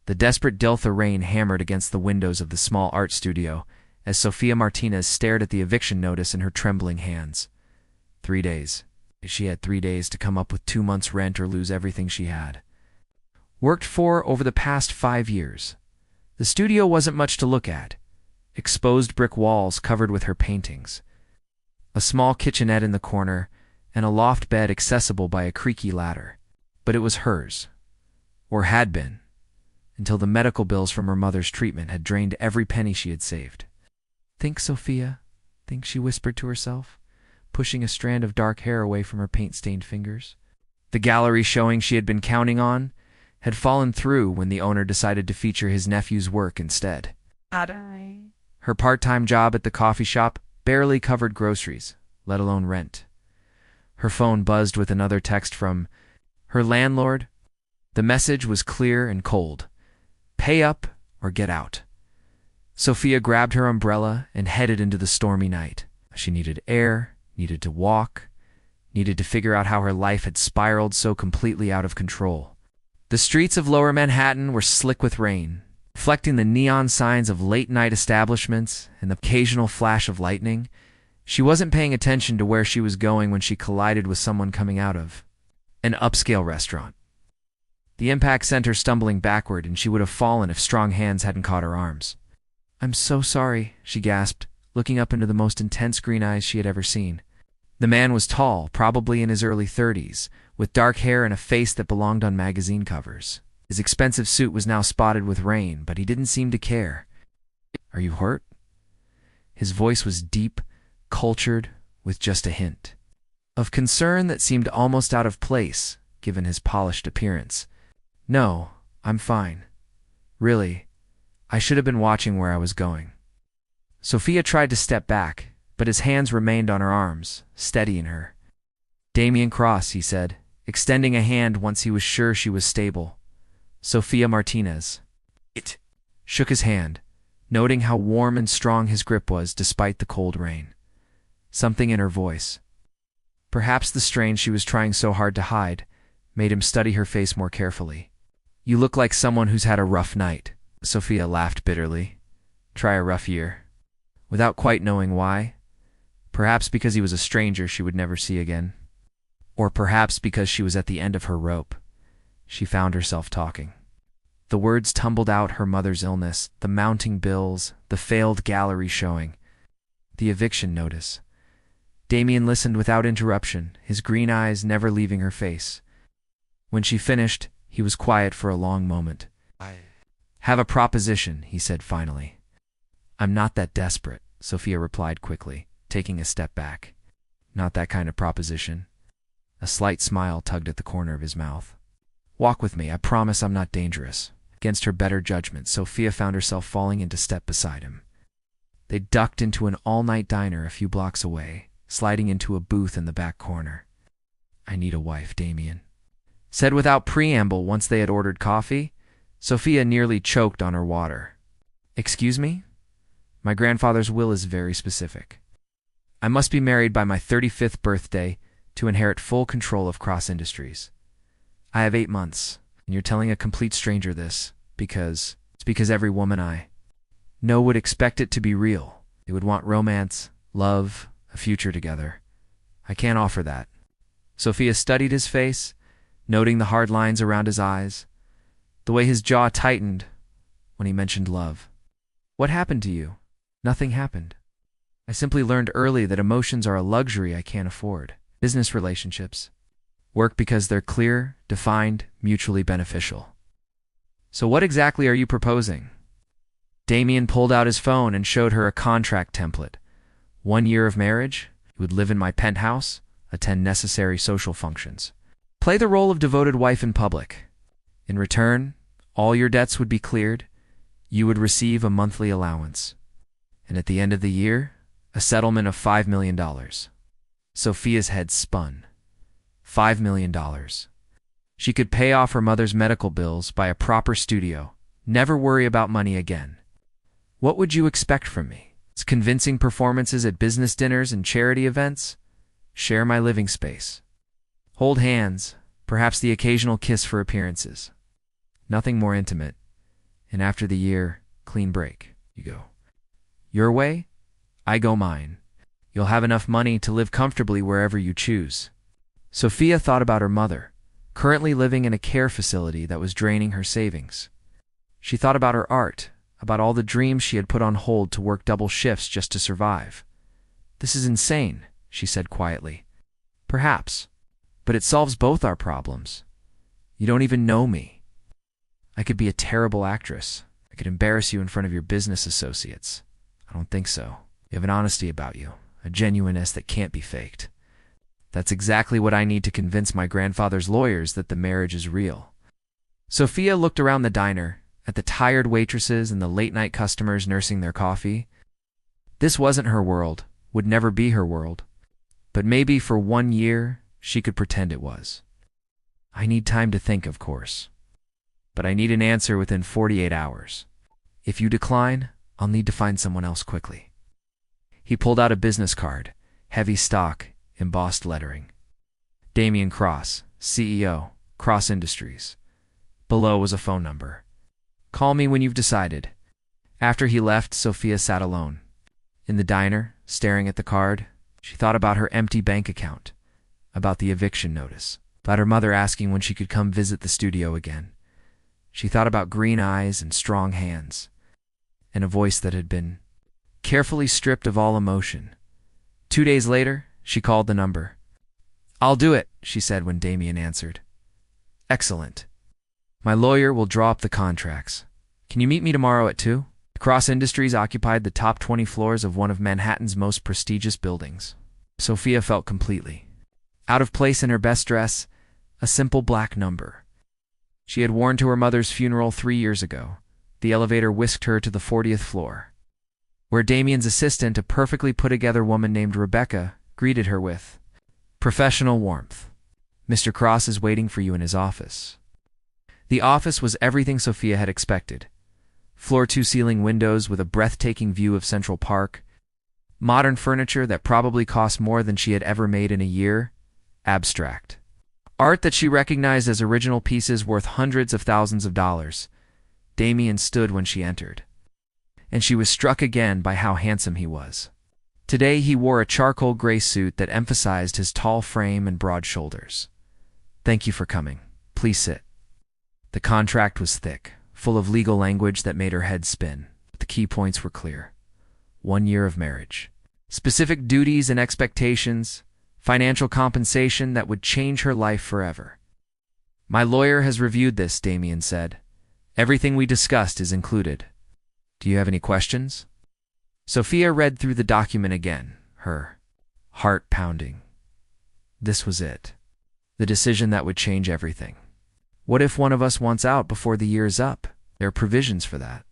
The desperate Delta rain hammered against the windows of the small art studio as Sofia Martinez stared at the eviction notice in her trembling hands. 3 days. She had 3 days to come up with 2 months' rent or lose everything she had worked for over the past 5 years. The studio wasn't much to look at. Exposed brick walls covered with her paintings, a small kitchenette in the corner, and a loft bed accessible by a creaky ladder. But it was hers, or had been, until the medical bills from her mother's treatment had drained every penny she had saved. "Think, Sophia, think," she whispered to herself, pushing a strand of dark hair away from her paint-stained fingers. The gallery showing she had been counting on had fallen through when the owner decided to feature his nephew's work instead. Her part-time job at the coffee shop barely covered groceries, let alone rent. Her phone buzzed with another text from her landlord. The message was clear and cold. Pay up or get out. Sophia grabbed her umbrella and headed into the stormy night. She needed air, needed to walk, needed to figure out how her life had spiraled so completely out of control. The streets of Lower Manhattan were slick with rain, reflecting the neon signs of late-night establishments and the occasional flash of lightning. She wasn't paying attention to where she was going when she collided with someone coming out of an upscale restaurant. The impact sent her stumbling backward, and she would have fallen if strong hands hadn't caught her arms. "I'm so sorry," she gasped, looking up into the most intense green eyes she had ever seen. The man was tall, probably in his early 30s, with dark hair and a face that belonged on magazine covers. His expensive suit was now spotted with rain, but he didn't seem to care. "Are you hurt?" His voice was deep, cultured, with just a hint of concern that seemed almost out of place, given his polished appearance. "No, I'm fine. Really, I should have been watching where I was going." Sophia tried to step back, but his hands remained on her arms, steadying her. "Damien Cross," he said, extending a hand once he was sure she was stable. "Sophia Martinez." It shook his hand, noting how warm and strong his grip was despite the cold rain. Something in her voice, perhaps the strain she was trying so hard to hide, made him study her face more carefully. "You look like someone who's had a rough night." Sophia laughed bitterly. Try a rough year. Without quite knowing why. Perhaps because he was a stranger she would never see again. Or perhaps because she was at the end of her rope. She found herself talking. The words tumbled out: her mother's illness, the mounting bills, the failed gallery showing, the eviction notice. Damien listened without interruption, his green eyes never leaving her face. When she finished, he was quiet for a long moment. "I have a proposition," he said finally. "I'm not that desperate," Sophia replied quickly, taking a step back. "Not that kind of proposition." A slight smile tugged at the corner of his mouth. "Walk with me, I promise I'm not dangerous." Against her better judgment, Sophia found herself falling into step beside him. They ducked into an all-night diner a few blocks away, sliding into a booth in the back corner. "I need a wife, Damien," said without preamble once they had ordered coffee. Sophia nearly choked on her water. "Excuse me? My grandfather's will is very specific. I must be married by my 35th birthday to inherit full control of Cross Industries. I have 8 months, and you're telling a complete stranger this because every woman I know would expect it to be real. They would want romance, love, a future together. I can't offer that." Sophia studied his face, noting the hard lines around his eyes, the way his jaw tightened when he mentioned love. "What happened to you?" "Nothing happened. I simply learned early that emotions are a luxury I can't afford. Business relationships work because they're clear, defined, mutually beneficial." "So what exactly are you proposing?" Damien pulled out his phone and showed her a contract template. 1 year of marriage, you would live in my penthouse, attend necessary social functions, play the role of devoted wife in public. In return, all your debts would be cleared, you would receive a monthly allowance, and at the end of the year, a settlement of $5 million. Sophia's head spun. $5 million. She could pay off her mother's medical bills, buy a proper studio, never worry about money again. "What would you expect from me? It's convincing performances at business dinners and charity events? Share my living space. Hold hands, perhaps the occasional kiss for appearances. Nothing more intimate. And after the year, clean break. You go your way, I go mine. You'll have enough money to live comfortably wherever you choose. Sophia thought about her mother, currently living in a care facility that was draining her savings. She thought about her art, about all the dreams she had put on hold to work double shifts just to survive. This is insane, she said quietly. Perhaps, but it solves both our problems. You don't even know me. I could be a terrible actress. I could embarrass you in front of your business associates. I don't think so. You have an honesty about you, a genuineness that can't be faked. That's exactly what I need to convince my grandfather's lawyers that the marriage is real. Sophia looked around the diner, at the tired waitresses and the late-night customers nursing their coffee. This wasn't her world, would never be her world. But maybe for 1 year, she could pretend it was. I need time to think, of course. But I need an answer within 48 hours. If you decline, I'll need to find someone else quickly. He pulled out a business card, heavy stock, embossed lettering. Damian Cross, CEO, Cross Industries. Below was a phone number. Call me when you've decided. After he left, Sophia sat alone. In the diner, staring at the card, she thought about her empty bank account, about the eviction notice, about her mother asking when she could come visit the studio again. She thought about green eyes and strong hands, and a voice that had been carefully stripped of all emotion. 2 days later, she called the number. I'll do it, she said when Damian answered. Excellent. My lawyer will draw up the contracts. Can you meet me tomorrow at 2? Cross Industries occupied the top 20 floors of one of Manhattan's most prestigious buildings. Sophia felt completely out of place in her best dress, a simple black number. She had worn to her mother's funeral 3 years ago. The elevator whisked her to the 40th floor, where Damian's assistant, a perfectly put-together woman named Rebecca, greeted her with professional warmth. Mr. Cross is waiting for you in his office. The office was everything Sophia had expected. Floor-to-ceiling windows with a breathtaking view of Central Park, modern furniture that probably cost more than she had ever made in a year, abstract art that she recognized as original pieces worth hundreds of thousands of dollars. Damian stood when she entered, and she was struck again by how handsome he was. Today he wore a charcoal gray suit that emphasized his tall frame and broad shoulders. Thank you for coming. Please sit. The contract was thick, full of legal language that made her head spin, but the key points were clear. 1 year of marriage. Specific duties and expectations, financial compensation that would change her life forever. My lawyer has reviewed this, Damian said. Everything we discussed is included. Do you have any questions? Sophia read through the document again, her heart pounding. This was it. The decision that would change everything. What if one of us wants out before the year is up? There are provisions for that.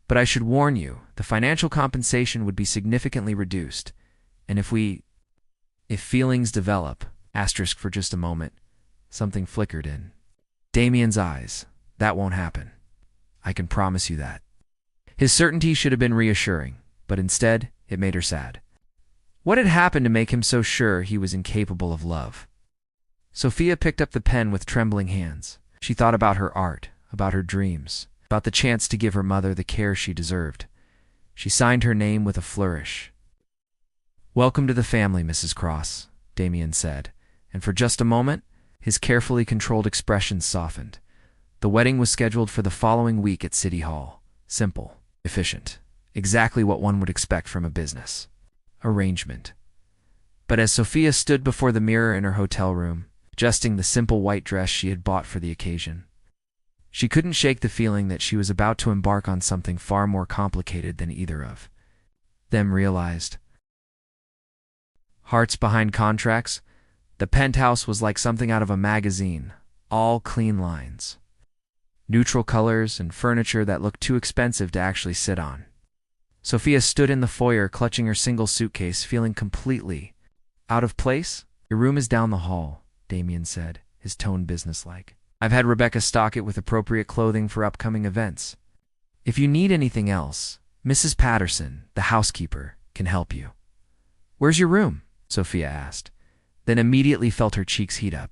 But I should warn you, the financial compensation would be significantly reduced. And if feelings develop, asterisk for just a moment, something flickered in Damian's eyes. That won't happen. I can promise you that. His certainty should have been reassuring, but instead, it made her sad. What had happened to make him so sure he was incapable of love? Sophia picked up the pen with trembling hands. She thought about her art, about her dreams, about the chance to give her mother the care she deserved. She signed her name with a flourish. Welcome to the family, Mrs. Cross, Damian said, and for just a moment, his carefully controlled expression softened. The wedding was scheduled for the following week at City Hall. Simple, efficient, exactly what one would expect from a business arrangement. But as Sophia stood before the mirror in her hotel room, adjusting the simple white dress she had bought for the occasion, she couldn't shake the feeling that she was about to embark on something far more complicated than either of them realized. Hearts behind contracts, the penthouse was like something out of a magazine, all clean lines, neutral colors, and furniture that looked too expensive to actually sit on. Sophia stood in the foyer clutching her single suitcase, feeling completely out of place. Your room is down the hall, Damian said, his tone businesslike. I've had Rebecca stock it with appropriate clothing for upcoming events. If you need anything else, Mrs. Patterson, the housekeeper, can help you. Where's your room? Sophia asked, then immediately felt her cheeks heat up.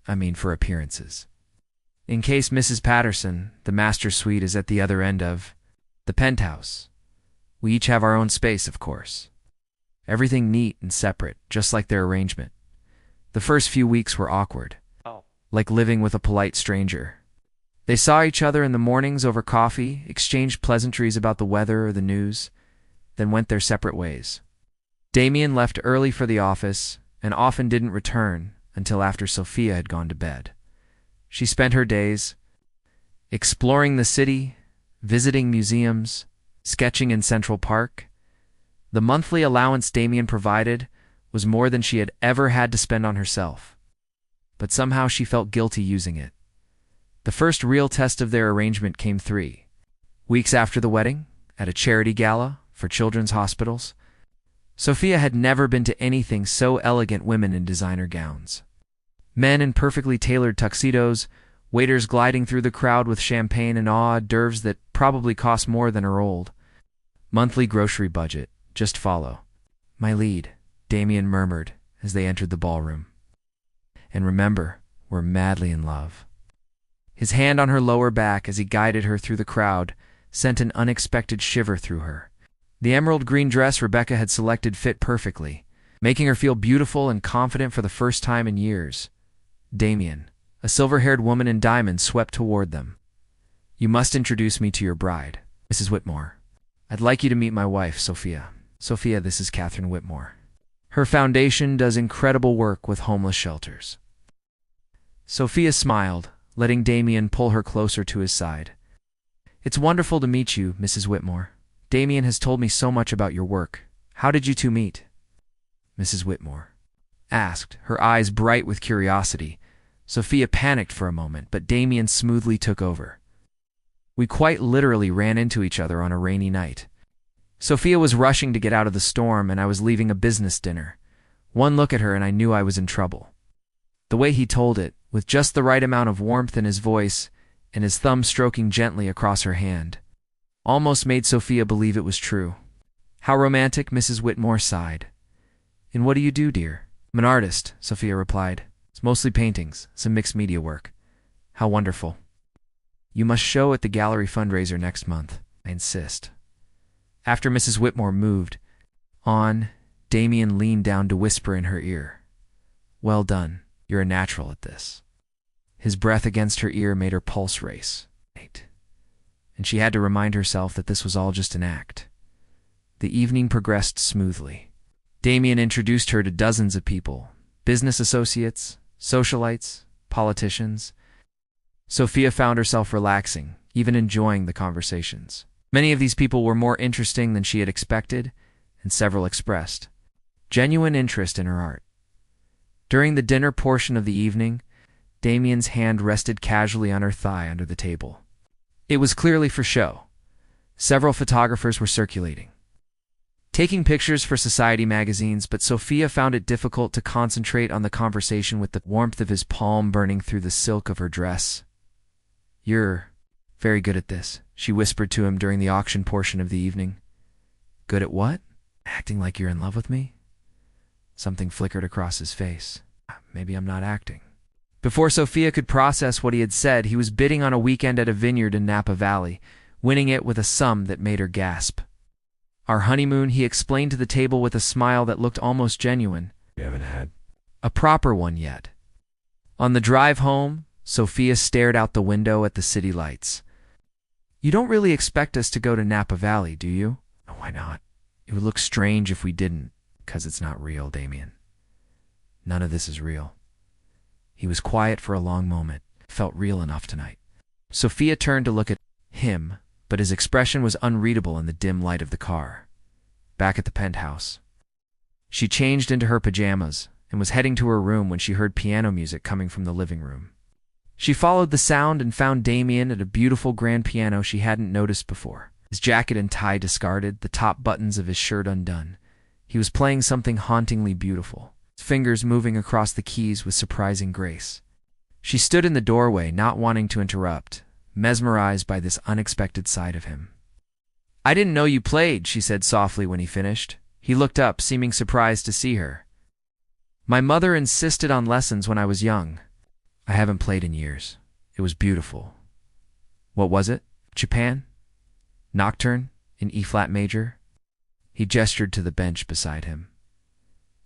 I mean, for appearances. In case Mrs. Patterson, the master suite, is at the other end of the penthouse. We each have our own space, of course. Everything neat and separate, just like their arrangement. The first few weeks were awkward, like living with a polite stranger. They saw each other in the mornings over coffee, exchanged pleasantries about the weather or the news, then went their separate ways. Damien left early for the office and often didn't return until after Sophia had gone to bed. She spent her days exploring the city, visiting museums, sketching in Central Park. The monthly allowance Damien provided was more than she had ever had to spend on herself, but somehow she felt guilty using it. The first real test of their arrangement came 3 weeks after the wedding, at a charity gala for children's hospitals. Sophia had never been to anything so elegant: women in designer gowns, men in perfectly tailored tuxedos, waiters gliding through the crowd with champagne and hors d'oeuvres that probably cost more than her old monthly grocery budget. Just follow my lead, Damien murmured as they entered the ballroom. And remember, we're madly in love. His hand on her lower back as he guided her through the crowd sent an unexpected shiver through her. The emerald green dress Rebecca had selected fit perfectly, making her feel beautiful and confident for the first time in years. Damien, a silver-haired woman in diamonds, swept toward them. You must introduce me to your bride, Mrs. Whitmore. I'd like you to meet my wife, Sophia. Sophia, this is Catherine Whitmore. Her foundation does incredible work with homeless shelters. Sophia smiled, letting Damien pull her closer to his side. It's wonderful to meet you, Mrs. Whitmore. Damien has told me so much about your work. How did you two meet? Mrs. Whitmore asked, her eyes bright with curiosity. Sophia panicked for a moment, but Damien smoothly took over. We quite literally ran into each other on a rainy night. Sophia was rushing to get out of the storm, and I was leaving a business dinner. One look at her and I knew I was in trouble. The way he told it, with just the right amount of warmth in his voice and his thumb stroking gently across her hand, almost made Sophia believe it was true. How romantic, Mrs. Whitmore sighed. And what do you do, dear? I'm an artist, Sophia replied. It's mostly paintings, some mixed media work. How wonderful. You must show at the gallery fundraiser next month. I insist. After Mrs. Whitmore moved on, Damien leaned down to whisper in her ear. Well done. You're a natural at this. His breath against her ear made her pulse race. And she had to remind herself that this was all just an act. The evening progressed smoothly. Damien introduced her to dozens of people, business associates, socialites, politicians. Sophia found herself relaxing, even enjoying the conversations. Many of these people were more interesting than she had expected, and several expressed genuine interest in her art. During the dinner portion of the evening, Damien's hand rested casually on her thigh under the table. It was clearly for show. Several photographers were circulating, taking pictures for society magazines, but Sophia found it difficult to concentrate on the conversation with the warmth of his palm burning through the silk of her dress. You're very good at this, she whispered to him during the auction portion of the evening. Good at what? Acting like you're in love with me? Something flickered across his face. Maybe I'm not acting. Before Sophia could process what he had said, he was bidding on a weekend at a vineyard in Napa Valley, winning it with a sum that made her gasp. Our honeymoon, he explained to the table with a smile that looked almost genuine. We haven't had a proper one yet. On the drive home, Sophia stared out the window at the city lights. You don't really expect us to go to Napa Valley, do you? Why not? It would look strange if we didn't, because it's not real, Damien. None of this is real. He was quiet for a long moment. It felt real enough tonight. Sophia turned to look at him, but his expression was unreadable in the dim light of the car. Back at the penthouse, she changed into her pajamas and was heading to her room when she heard piano music coming from the living room. She followed the sound and found Damien at a beautiful grand piano she hadn't noticed before. His jacket and tie discarded, the top buttons of his shirt undone. He was playing something hauntingly beautiful, his fingers moving across the keys with surprising grace. She stood in the doorway, not wanting to interrupt, mesmerized by this unexpected side of him. I didn't know you played, she said softly when he finished. He looked up, seeming surprised to see her. My mother insisted on lessons when I was young. I haven't played in years. It was beautiful. What was it? Chopin? Nocturne in E-flat major? He gestured to the bench beside him.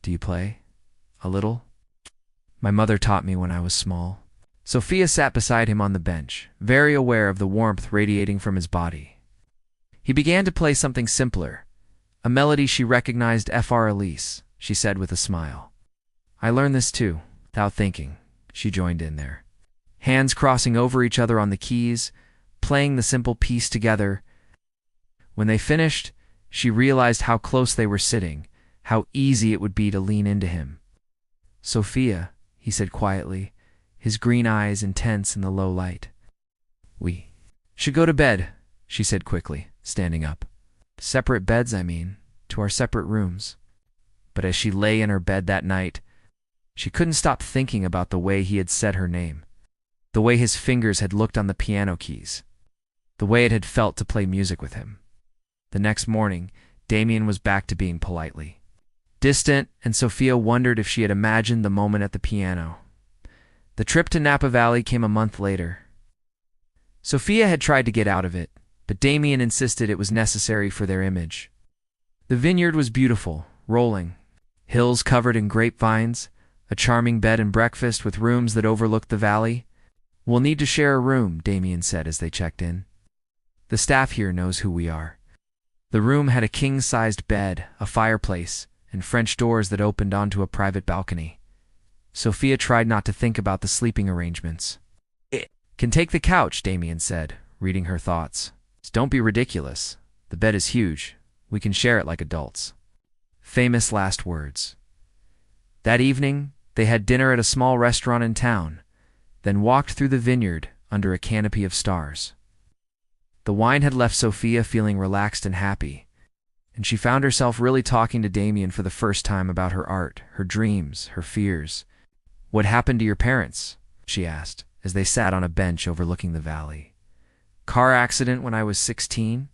Do you play? A little? My mother taught me when I was small. Sophia sat beside him on the bench, very aware of the warmth radiating from his body. He began to play something simpler, a melody she recognized. Fr. Elise, she said with a smile. I learned this too, without thinking. She joined in there. Hands crossing over each other on the keys, playing the simple piece together. When they finished, she realized how close they were sitting, how easy it would be to lean into him. Sophia, he said quietly, his green eyes intense in the low light. We should go to bed, she said quickly, standing up. Separate beds, I mean, to our separate rooms. But as she lay in her bed that night, she couldn't stop thinking about the way he had said her name, the way his fingers had looked on the piano keys, the way it had felt to play music with him. The next morning, Damien was back to being politely distant, and Sophia wondered if she had imagined the moment at the piano. The trip to Napa Valley came a month later. Sophia had tried to get out of it, but Damien insisted it was necessary for their image. The vineyard was beautiful, rolling, hills covered in grapevines, a charming bed and breakfast with rooms that overlooked the valley. We'll need to share a room, Damien said as they checked in. The staff here knows who we are. The room had a king-sized bed, a fireplace, and French doors that opened onto a private balcony. Sophia tried not to think about the sleeping arrangements. It can take the couch, Damien said, reading her thoughts. Don't be ridiculous. The bed is huge. We can share it like adults. Famous last words. That evening, they had dinner at a small restaurant in town, then walked through the vineyard under a canopy of stars. The wine had left Sophia feeling relaxed and happy, and she found herself really talking to Damien for the first time about her art, her dreams, her fears. What happened to your parents? She asked, as they sat on a bench overlooking the valley. Car accident when I was 16.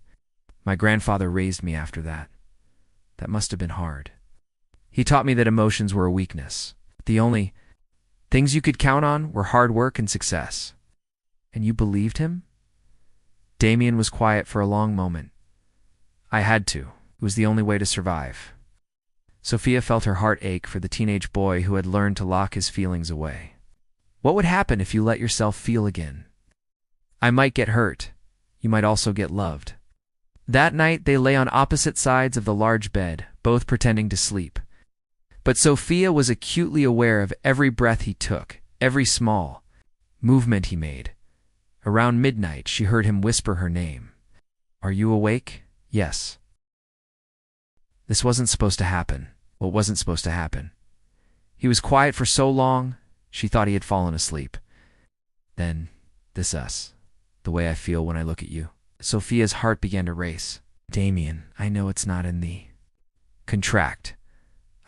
My grandfather raised me after that. That must have been hard. He taught me that emotions were a weakness. The only things you could count on were hard work and success. And you believed him? Damien was quiet for a long moment. I had to. It was the only way to survive. Sophia felt her heart ache for the teenage boy who had learned to lock his feelings away. What would happen if you let yourself feel again? I might get hurt. You might also get loved. That night they lay on opposite sides of the large bed, both pretending to sleep. But Sophia was acutely aware of every breath he took, every small movement he made. Around midnight, she heard him whisper her name. Are you awake? Yes. This wasn't supposed to happen. What wasn't supposed to happen? He was quiet for so long, she thought he had fallen asleep. Then, this us. The way I feel when I look at you. Sophia's heart began to race. Damien, I know it's not in the contract.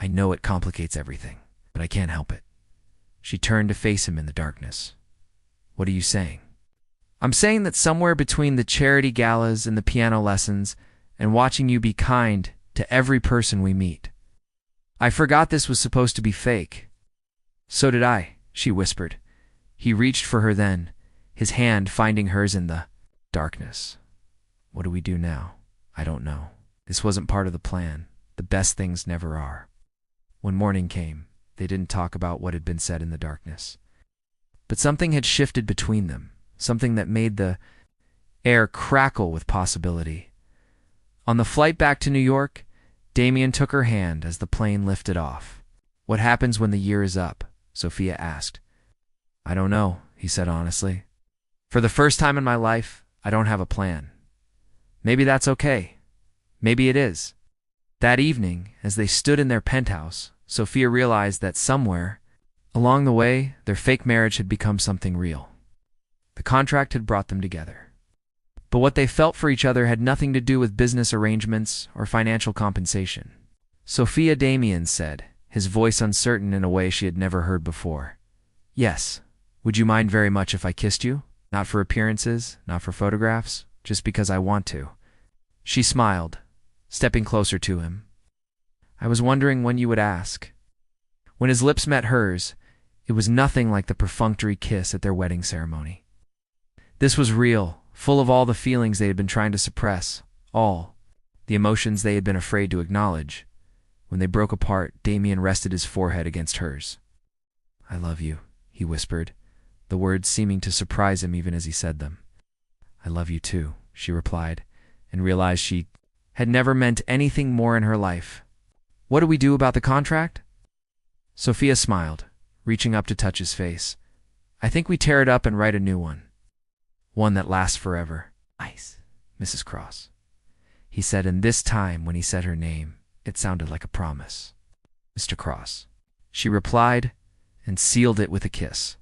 I know it complicates everything, but I can't help it. She turned to face him in the darkness. What are you saying? I'm saying that somewhere between the charity galas and the piano lessons and watching you be kind to every person we meet, I forgot this was supposed to be fake. So did I, she whispered. He reached for her then, his hand finding hers in the darkness. What do we do now? I don't know. This wasn't part of the plan. The best things never are. When morning came, they didn't talk about what had been said in the darkness. But something had shifted between them, something that made the air crackle with possibility. On the flight back to New York, Damien took her hand as the plane lifted off. What happens when the year is up? Sophia asked. I don't know, he said honestly. For the first time in my life, I don't have a plan. Maybe that's okay. Maybe it is. That evening, as they stood in their penthouse, Sophia realized that somewhere along the way, their fake marriage had become something real. The contract had brought them together. But what they felt for each other had nothing to do with business arrangements or financial compensation. Sophia, Damien said, his voice uncertain in a way she had never heard before. Yes. Would you mind very much if I kissed you? Not for appearances, not for photographs, just because I want to. She smiled, stepping closer to him. I was wondering when you would ask. When his lips met hers, it was nothing like the perfunctory kiss at their wedding ceremony. This was real, full of all the feelings they had been trying to suppress, all the emotions they had been afraid to acknowledge. When they broke apart, Damien rested his forehead against hers. "I love you," he whispered, the words seeming to surprise him even as he said them. "I love you too," she replied, and realized she had never meant anything more in her life. "What do we do about the contract?" Sophia smiled, reaching up to touch his face. "I think we tear it up and write a new one. One that lasts forever." "Nice, Mrs. Cross," he said, and this time when he said her name, it sounded like a promise. "Mr. Cross," she replied, and sealed it with a kiss.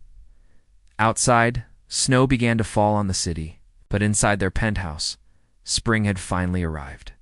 Outside, snow began to fall on the city, but inside their penthouse, spring had finally arrived.